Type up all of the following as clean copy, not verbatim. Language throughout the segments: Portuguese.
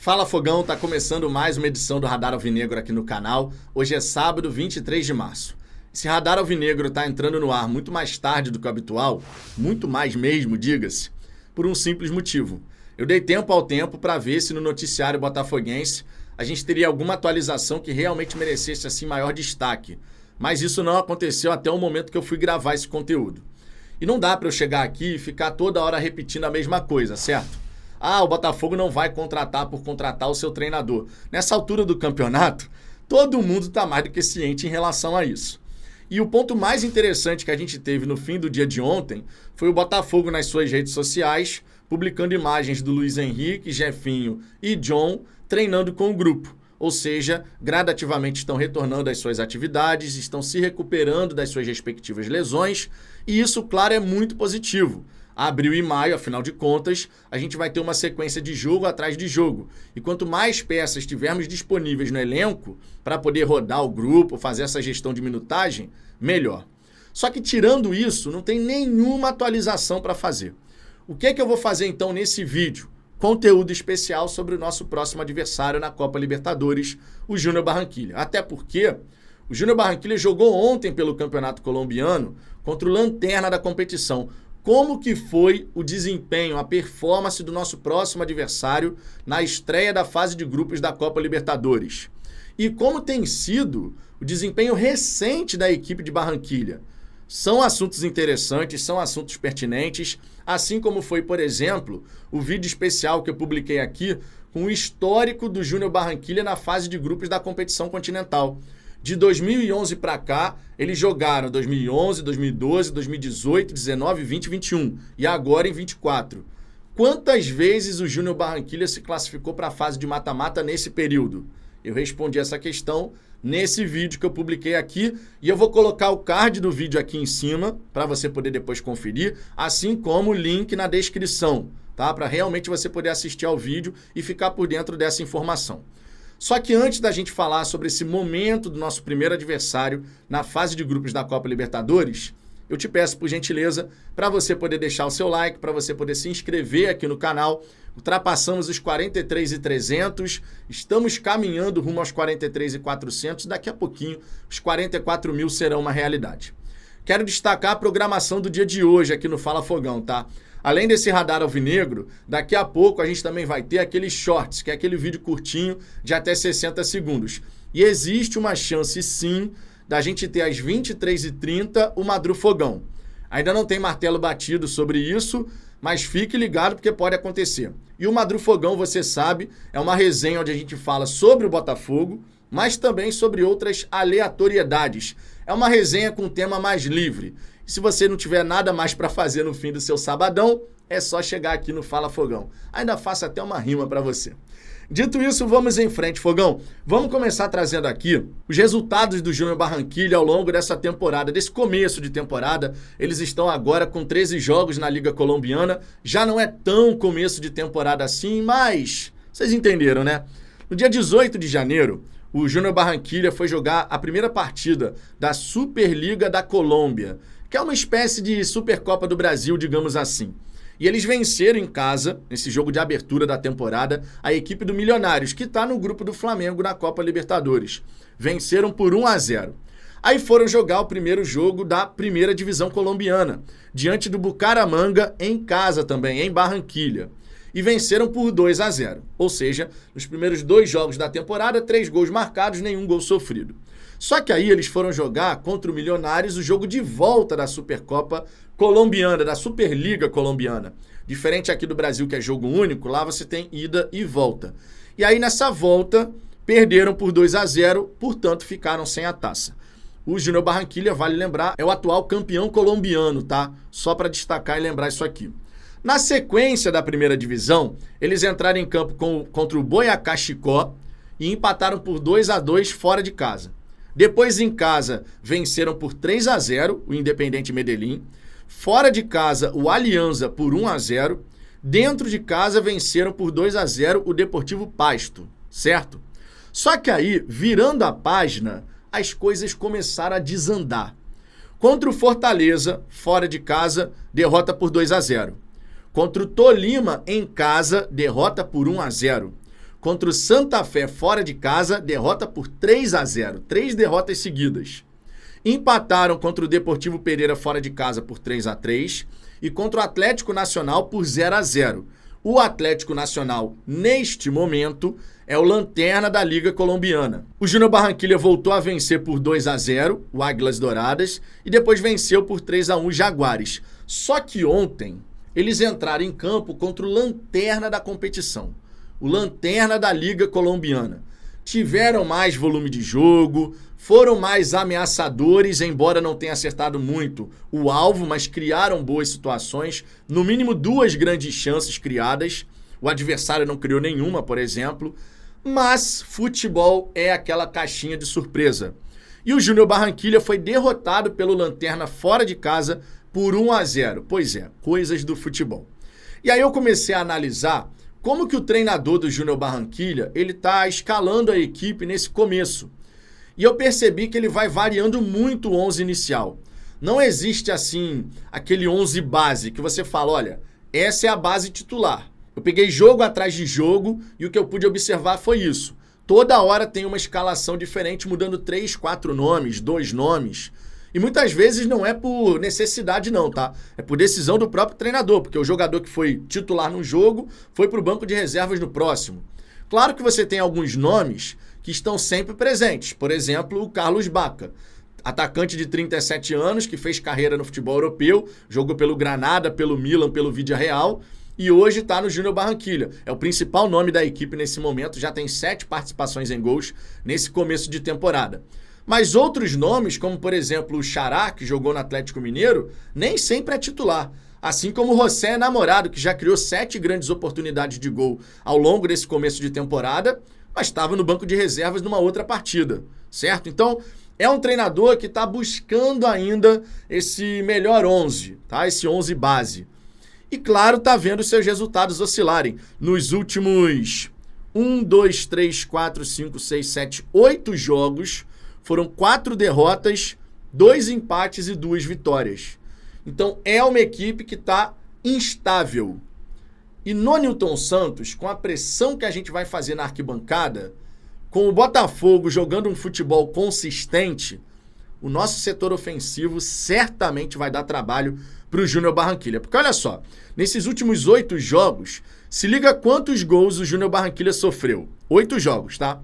Fala Fogão, tá começando mais uma edição do Radar Alvinegro aqui no canal. Hoje é sábado, 23 de março. Esse Radar Alvinegro tá entrando no ar muito mais tarde do que o habitual, muito mais mesmo, diga-se, por um simples motivo. Eu dei tempo ao tempo para ver se no noticiário botafoguense a gente teria alguma atualização que realmente merecesse assim maior destaque. Mas isso não aconteceu até o momento que eu fui gravar esse conteúdo. E não dá para eu chegar aqui e ficar toda hora repetindo a mesma coisa, certo? O Botafogo não vai contratar por contratar o seu treinador. Nessa altura do campeonato, todo mundo está mais do que ciente em relação a isso. E o ponto mais interessante que a gente teve no fim do dia de ontem foi o Botafogo nas suas redes sociais, publicando imagens do Luiz Henrique, Jefinho e John treinando com o grupo. Ou seja, gradativamente estão retornando às suas atividades, estão se recuperando das suas respectivas lesões, e isso, claro, é muito positivo. Abril e maio, afinal de contas, a gente vai ter uma sequência de jogo atrás de jogo. E quanto mais peças tivermos disponíveis no elenco para poder rodar o grupo, fazer essa gestão de minutagem, melhor. Só que tirando isso, não tem nenhuma atualização para fazer. O que é que eu vou fazer então nesse vídeo? Conteúdo especial sobre o nosso próximo adversário na Copa Libertadores, o Júnior Barranquilla. Até porque o Júnior Barranquilla jogou ontem pelo Campeonato Colombiano contra o lanterna da competição. Como que foi o desempenho, a performance do nosso próximo adversário na estreia da fase de grupos da Copa Libertadores? E como tem sido o desempenho recente da equipe de Barranquilla? São assuntos interessantes, são assuntos pertinentes, assim como foi, por exemplo, o vídeo especial que eu publiquei aqui com o histórico do Júnior Barranquilla na fase de grupos da competição continental. De 2011 para cá, eles jogaram 2011, 2012, 2018, 19, 20 e 21. E agora em 24. Quantas vezes o Júnior Barranquilla se classificou para a fase de mata-mata nesse período? Eu respondi essa questão nesse vídeo que eu publiquei aqui. E eu vou colocar o card do vídeo aqui em cima para você poder depois conferir, assim como o link na descrição, tá? Para realmente você poder assistir ao vídeo e ficar por dentro dessa informação. Só que antes da gente falar sobre esse momento do nosso primeiro adversário na fase de grupos da Copa Libertadores, eu te peço, por gentileza, para você poder deixar o seu like, para você poder se inscrever aqui no canal. Ultrapassamos os 43.300, estamos caminhando rumo aos 43.400, daqui a pouquinho os 44 mil serão uma realidade. Quero destacar a programação do dia de hoje aqui no Fala Fogão, tá? Além desse Radar Alvinegro, daqui a pouco a gente também vai ter aqueles shorts, que é aquele vídeo curtinho de até 60 segundos. E existe uma chance, sim, da gente ter às 23h30 o Madru Fogão. Ainda não tem martelo batido sobre isso, mas fique ligado porque pode acontecer. E o Madru Fogão, você sabe, é uma resenha onde a gente fala sobre o Botafogo, mas também sobre outras aleatoriedades. É uma resenha com tema mais livre. E se você não tiver nada mais para fazer no fim do seu sabadão, é só chegar aqui no Fala Fogão. Ainda faço até uma rima para você. Dito isso, vamos em frente, Fogão. Vamos começar trazendo aqui os resultados do Júnior Barranquilla ao longo dessa temporada, desse começo de temporada. Eles estão agora com 13 jogos na Liga Colombiana. Já não é tão começo de temporada assim, mas vocês entenderam, né? No dia 18 de janeiro, o Júnior Barranquilla foi jogar a primeira partida da Superliga da Colômbia, que é uma espécie de Supercopa do Brasil, digamos assim. E eles venceram em casa, nesse jogo de abertura da temporada, a equipe do Milionários, que está no grupo do Flamengo na Copa Libertadores. Venceram por 1-0. Aí foram jogar o primeiro jogo da primeira divisão colombiana, diante do Bucaramanga, em casa também, em Barranquilla. E venceram por 2-0. Ou seja, nos primeiros 2 jogos da temporada, 3 gols marcados, nenhum gol sofrido. Só que aí eles foram jogar contra o Milionários o jogo de volta da Supercopa Colombiana, da Superliga Colombiana. Diferente aqui do Brasil, que é jogo único, lá você tem ida e volta. E aí nessa volta, perderam por 2-0, portanto ficaram sem a taça. O Júnior Barranquilla, vale lembrar, é o atual campeão colombiano, tá? Só para destacar e lembrar isso aqui. Na sequência da primeira divisão, eles entraram em campo contra o Boyacá Chicó e empataram por 2-2 fora de casa. Depois, em casa, venceram por 3-0 o Independiente Medellín. Fora de casa, o Alianza por 1-0. Dentro de casa, venceram por 2-0 o Deportivo Pasto, certo? Só que aí, virando a página, as coisas começaram a desandar. Contra o Fortaleza, fora de casa, derrota por 2-0. Contra o Tolima, em casa, derrota por 1-0. Contra o Santa Fé fora de casa, derrota por 3-0. 3 derrotas seguidas. Empataram contra o Deportivo Pereira fora de casa por 3-3 e contra o Atlético Nacional por 0-0. O Atlético Nacional, neste momento, é o lanterna da Liga Colombiana. O Júnior Barranquilla voltou a vencer por 2-0, o Águilas Douradas, e depois venceu por 3-1 o Jaguares. Só que ontem, eles entraram em campo contra o lanterna da competição, o lanterna da Liga Colombiana. Tiveram mais volume de jogo, foram mais ameaçadores, embora não tenha acertado muito o alvo, mas criaram boas situações, no mínimo 2 grandes chances criadas. O adversário não criou nenhuma, por exemplo, mas futebol é aquela caixinha de surpresa. E o Júnior Barranquilla foi derrotado pelo Lanterna fora de casa por 1-0. Pois é, coisas do futebol. E aí eu comecei a analisar como que o treinador do Júnior Barranquilla, ele está escalando a equipe nesse começo. E eu percebi que ele vai variando muito o 11 inicial. Não existe, assim, aquele 11 base que você fala, olha, essa é a base titular. Eu peguei jogo atrás de jogo e o que eu pude observar foi isso. Toda hora tem uma escalação diferente, mudando 3, 4 nomes, 2 nomes. E muitas vezes não é por necessidade não, tá? É por decisão do próprio treinador, porque o jogador que foi titular num jogo foi para o banco de reservas no próximo. Claro que você tem alguns nomes que estão sempre presentes. Por exemplo, o Carlos Bacca, atacante de 37 anos, que fez carreira no futebol europeu, jogou pelo Granada, pelo Milan, pelo Villarreal, e hoje está no Júnior Barranquilla. É o principal nome da equipe nesse momento, já tem 7 participações em gols nesse começo de temporada. Mas outros nomes, como por exemplo o Xará, que jogou no Atlético Mineiro, nem sempre é titular. Assim como o José Namorado, que já criou 7 grandes oportunidades de gol ao longo desse começo de temporada, mas estava no banco de reservas numa outra partida, certo? Então, é um treinador que está buscando ainda esse melhor 11, tá? Esse 11 base. E claro, está vendo seus resultados oscilarem. Nos últimos 1, 2, 3, 4, 5, 6, 7, 8 jogos, foram 4 derrotas, 2 empates e 2 vitórias. Então, é uma equipe que está instável. E no Nilton Santos, com a pressão que a gente vai fazer na arquibancada, com o Botafogo jogando um futebol consistente, o nosso setor ofensivo certamente vai dar trabalho para o Júnior Barranquilla. Porque olha só, nesses últimos 8 jogos, se liga quantos gols o Júnior Barranquilla sofreu. 8 jogos, tá?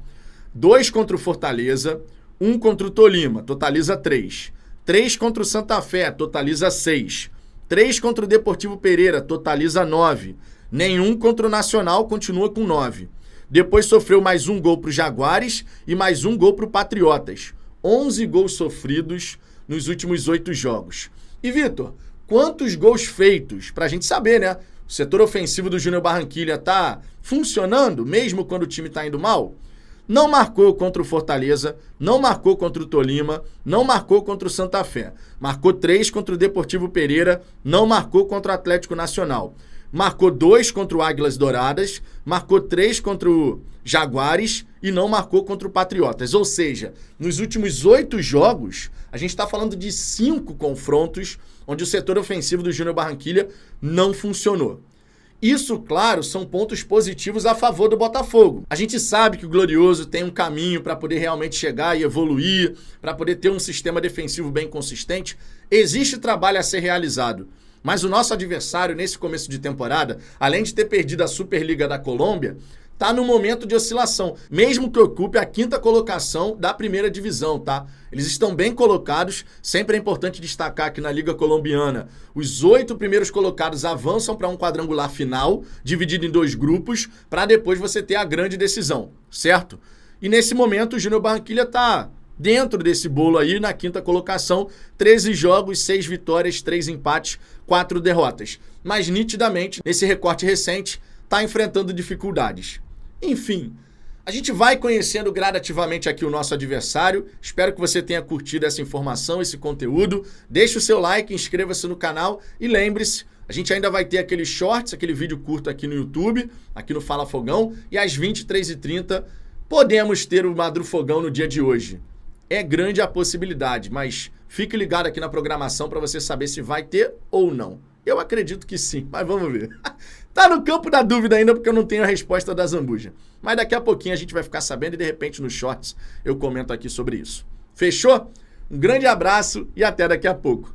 2 contra o Fortaleza, 1 contra o Tolima, totaliza 3. 3 contra o Santa Fé, totaliza 6. 3 contra o Deportivo Pereira, totaliza 9. Nenhum contra o Nacional, continua com 9. Depois sofreu mais 1 gol para o Jaguares e mais 1 gol para o Patriotas. 11 gols sofridos nos últimos 8 jogos. E, Vitor, quantos gols feitos? Para a gente saber, né? O setor ofensivo do Júnior Barranquilla está funcionando, mesmo quando o time está indo mal? Não marcou contra o Fortaleza, não marcou contra o Tolima, não marcou contra o Santa Fé. Marcou 3 contra o Deportivo Pereira, não marcou contra o Atlético Nacional. Marcou 2 contra o Águilas Douradas, marcou 3 contra o Jaguares e não marcou contra o Patriotas. Ou seja, nos últimos 8 jogos, a gente está falando de 5 confrontos onde o setor ofensivo do Júnior Barranquilla não funcionou. Isso, claro, são pontos positivos a favor do Botafogo. A gente sabe que o Glorioso tem um caminho para poder realmente chegar e evoluir, para poder ter um sistema defensivo bem consistente. Existe trabalho a ser realizado. Mas o nosso adversário, nesse começo de temporada, além de ter perdido a Superliga da Colômbia, está no momento de oscilação, mesmo que ocupe a 5ª colocação da primeira divisão, tá? Eles estão bem colocados, sempre é importante destacar que na Liga Colombiana, os 8 primeiros colocados avançam para um quadrangular final, dividido em 2 grupos, para depois você ter a grande decisão, certo? E nesse momento o Júnior Barranquilla está dentro desse bolo aí, na 5ª colocação, 13 jogos, 6 vitórias, 3 empates, 4 derrotas. Mas nitidamente, nesse recorte recente, está enfrentando dificuldades. Enfim, a gente vai conhecendo gradativamente aqui o nosso adversário. Espero que você tenha curtido essa informação, esse conteúdo. Deixe o seu like, inscreva-se no canal e lembre-se, a gente ainda vai ter aqueles shorts, aquele vídeo curto aqui no YouTube, aqui no Fala Fogão, e às 23h30 podemos ter o Madrufogão no dia de hoje. É grande a possibilidade, mas fique ligado aqui na programação para você saber se vai ter ou não. Eu acredito que sim, mas vamos ver. Tá no campo da dúvida ainda porque eu não tenho a resposta da Zambuja. Mas daqui a pouquinho a gente vai ficar sabendo e de repente nos shorts eu comento aqui sobre isso. Fechou? Um grande abraço e até daqui a pouco.